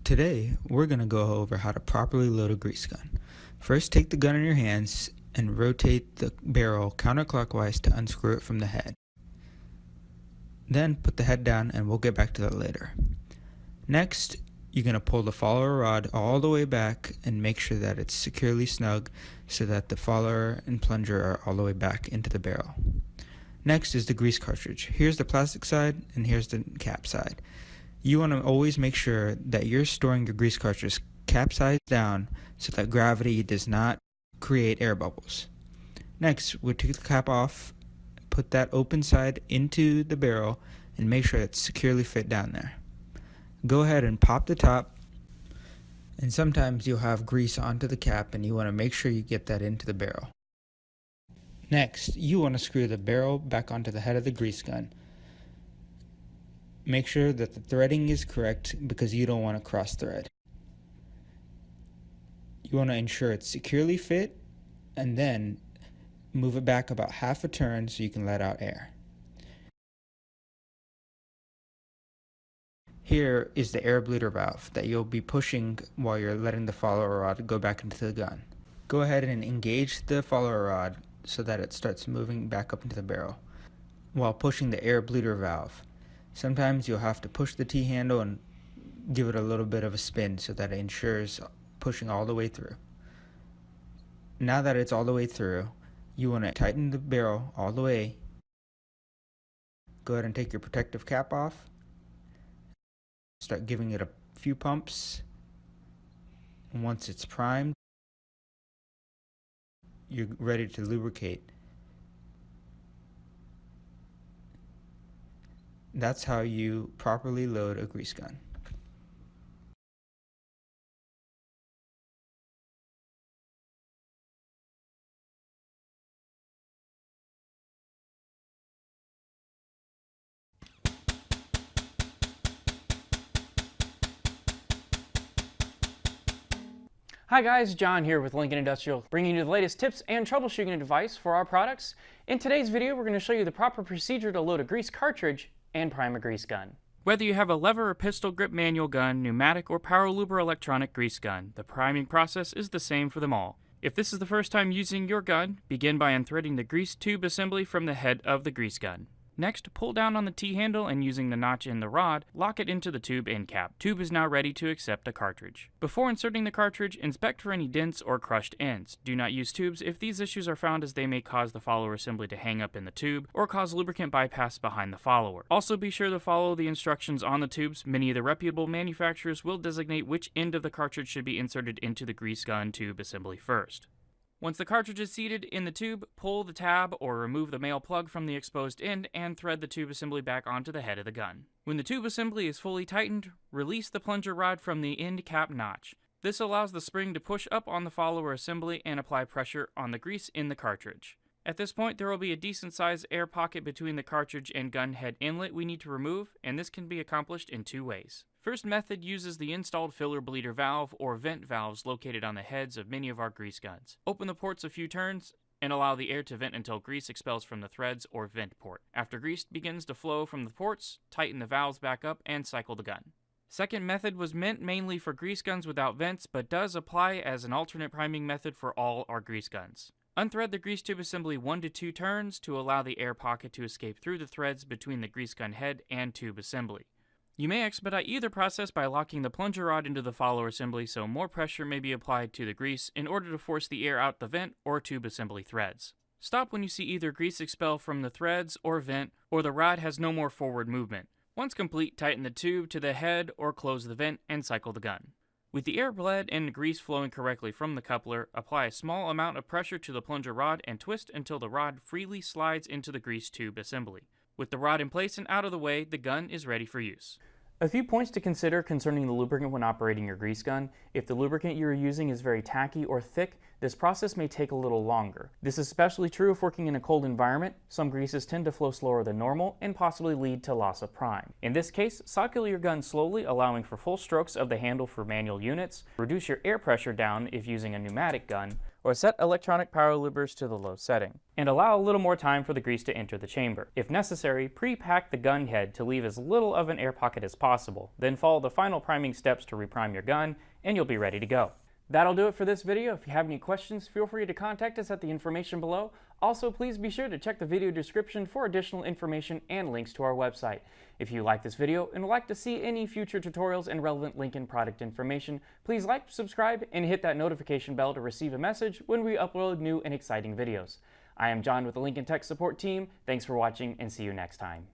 Today, we're going to go over how to properly load a grease gun. First, take the gun in your hands and rotate the barrel counterclockwise to unscrew it from the head. Then, put the head down and we'll get back to that later. Next, you're going to pull the follower rod all the way back and make sure that it's securely snug so that the follower and plunger are all the way back into the barrel. Next is the grease cartridge. Here's the plastic side and here's the cap side. You want to always make sure that you're storing your grease cartridge capsized down so that gravity does not create air bubbles. Next, we'll take the cap off, put that open side into the barrel, and make sure it's securely fit down there. Go ahead and pop the top, and sometimes you'll have grease onto the cap and you want to make sure you get that into the barrel. Next, you want to screw the barrel back onto the head of the grease gun. Make sure that the threading is correct because you don't want to cross thread. You want to ensure it's securely fit and then move it back about half a turn so you can let out air. Here is the air bleeder valve that you'll be pushing while you're letting the follower rod go back into the gun. Go ahead and engage the follower rod so that it starts moving back up into the barrel while pushing the air bleeder valve. Sometimes you'll have to push the T-handle and give it a little bit of a spin so that it ensures pushing all the way through. Now that it's all the way through, you want to tighten the barrel all the way. Go ahead and take your protective cap off. Start giving it a few pumps. And once it's primed, you're ready to lubricate. That's how you properly load a grease gun. Hi guys, John here with Lincoln Industrial, bringing you the latest tips and troubleshooting advice for our products. In today's video, we're going to show you the proper procedure to load a grease cartridge and prime a grease gun. Whether you have a lever or pistol grip manual gun, pneumatic or power lube or electronic grease gun, the priming process is the same for them all. If this is the first time using your gun, begin by unthreading the grease tube assembly from the head of the grease gun. Next, pull down on the T-handle and using the notch in the rod, lock it into the tube end cap. Tube is now ready to accept a cartridge. Before inserting the cartridge, inspect for any dents or crushed ends. Do not use tubes if these issues are found, as they may cause the follower assembly to hang up in the tube or cause lubricant bypass behind the follower. Also be sure to follow the instructions on the tubes. Many of the reputable manufacturers will designate which end of the cartridge should be inserted into the grease gun tube assembly first. Once the cartridge is seated in the tube, pull the tab or remove the male plug from the exposed end and thread the tube assembly back onto the head of the gun. When the tube assembly is fully tightened, release the plunger rod from the end cap notch. This allows the spring to push up on the follower assembly and apply pressure on the grease in the cartridge. At this point, there will be a decent sized air pocket between the cartridge and gun head inlet we need to remove, and this can be accomplished in two ways. First method uses the installed filler bleeder valve or vent valves located on the heads of many of our grease guns. Open the ports a few turns and allow the air to vent until grease expels from the threads or vent port. After grease begins to flow from the ports, tighten the valves back up and cycle the gun. Second method was meant mainly for grease guns without vents, but does apply as an alternate priming method for all our grease guns. Unthread the grease tube assembly 1 to 2 turns to allow the air pocket to escape through the threads between the grease gun head and tube assembly. You may expedite either process by locking the plunger rod into the follower assembly so more pressure may be applied to the grease in order to force the air out the vent or tube assembly threads. Stop when you see either grease expel from the threads or vent, or the rod has no more forward movement. Once complete, tighten the tube to the head or close the vent and cycle the gun. With the air bled and the grease flowing correctly from the coupler, apply a small amount of pressure to the plunger rod and twist until the rod freely slides into the grease tube assembly. With the rod in place and out of the way, the gun is ready for use. A few points to consider concerning the lubricant when operating your grease gun. If the lubricant you are using is very tacky or thick, this process may take a little longer. This is especially true if working in a cold environment. Some greases tend to flow slower than normal and possibly lead to loss of prime. In this case, cycle your gun slowly, allowing for full strokes of the handle for manual units, reduce your air pressure down if using a pneumatic gun, or set electronic power lubers to the low setting, and allow a little more time for the grease to enter the chamber. If necessary, pre-pack the gun head to leave as little of an air pocket as possible, then follow the final priming steps to reprime your gun, and you'll be ready to go. That'll do it for this video. If you have any questions, feel free to contact us at the information below. Also, please be sure to check the video description for additional information and links to our website. If you like this video and would like to see any future tutorials and relevant Lincoln product information, please like, subscribe, and hit that notification bell to receive a message when we upload new and exciting videos. I am John with the Lincoln Tech Support Team. Thanks for watching and see you next time.